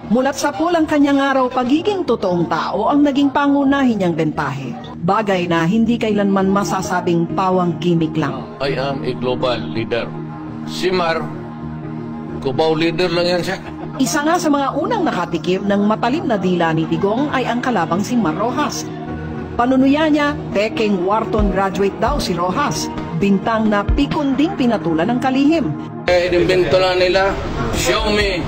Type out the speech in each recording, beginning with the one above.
Mulat sa pool ang kanyang araw, pagiging totoong tao ang naging pangunahin niyang bentahe. Bagay na hindi kailanman masasabing pawang gimmick lang. I am a global leader. Si Mar, Cubao leader lang yan siya. Isa nga sa mga unang nakatikim ng matalim na dila ni Digong ay ang kalabang si Mar Rojas. Panunuya niya, peking Wharton graduate daw si Rojas. Bintang na pikunding pinatulan ng kalihim. Inimbento lang nila, show me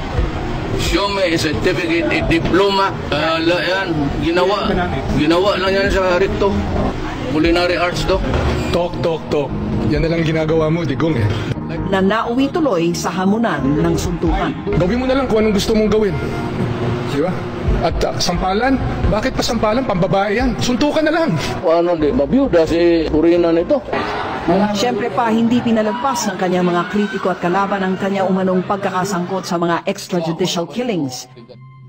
a certificate, a diploma. Yan, ginawa lang yan sa Recto. Culinary Arts to. Talk. Yan na lang ginagawa mo, Digong eh. Na nauwi tuloy sa hamunan ng suntukan. Gawin mo na lang kung anong gusto mong gawin. Di ba? At sampalan, bakit pa sampalan? Pambabae yan. Suntukan na lang. Ano di, mabiyuda si Purina nito. Siyempre pa, hindi pinalagpas ng kanyang mga kritiko at kalaban ang kanya umanong pagkakasangkot sa mga extrajudicial killings.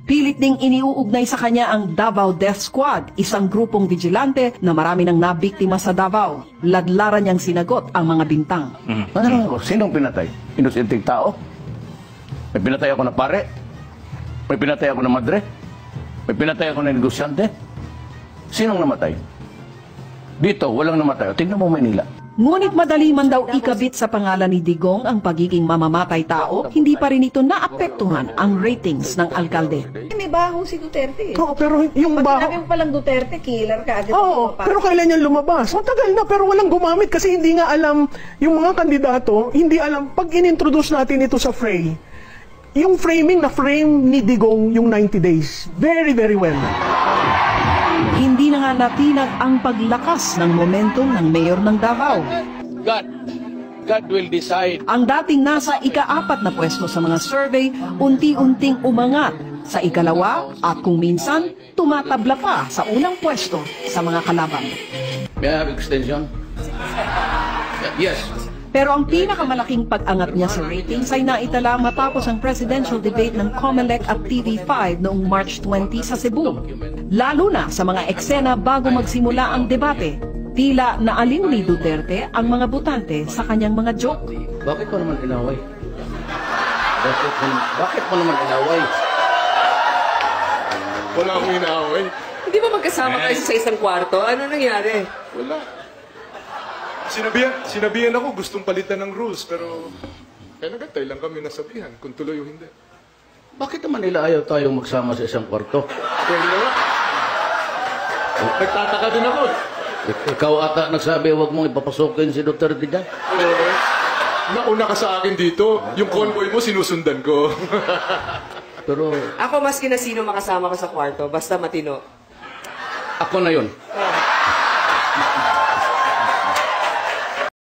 Pilit ding iniuugnay sa kanya ang Davao Death Squad, isang grupong vigilante na marami nang nabiktima sa Davao. Ladlaran niyang sinagot ang mga bintang. Ano? Sinong pinatay? Inosenteng tao? May pinatay ako na pare? May pinatay ako na madre? May pinatay ako na negosyante? Sinong namatay? Dito, walang namatay. Tingnan mo Manila. Ngunit madali man daw ikabit sa pangalan ni Digong ang pagiging mamamatay tao, hindi pa rin ito naapektuhan ang ratings ng alkalde. May baho si Duterte. Oo, pero yung Pag baho... sinabi mo palang Duterte, killer ka agad. Oo, pero kailan yan lumabas? Matagal na, pero walang gumamit kasi hindi nga alam, yung mga kandidato, hindi alam, pag inintroduce natin ito sa fray, yung framing na frame ni Digong yung 90 days. Very, very well. Hindi na nga natinag ang paglakas ng momentum ng mayor ng Davao. God will decide. Ang dating nasa ika-4 na pwesto sa mga survey, unti-unting umangat sa ikalawa at kung minsan, tumatabla pa sa unang pwesto sa mga kalaban. May I have extension? Yes. Pero ang pinakamalaking pag-angat niya sa ratings ay naitala matapos ang presidential debate ng COMELEC at TV5 noong March 20 sa Cebu. Lalo na sa mga eksena bago magsimula ang debate, tila naaliw ni Duterte ang mga botante sa kanyang mga joke. Bakit mo naman inaway? Bakit mo naman inaway? Wala akong inaaway. Hindi ba magkasama kayo sa isang kwarto? Ano nangyari? Wala. Sinabihan ako, gustong palitan ng rules, pero kaya nagatay lang kami nasabihan kung tuloy o hindi. Bakit naman nila ayaw tayong magsama sa isang kwarto? Kaya nga. Nagtataka din ako. Ikaw ata nagsabi, huwag mong ipapasukin si Dr. Dijan. Nauna ka sa akin dito, yung convoy mo sinusundan ko. Pero Ako maski na sino makasama ko sa kwarto, basta matino. ako na yun.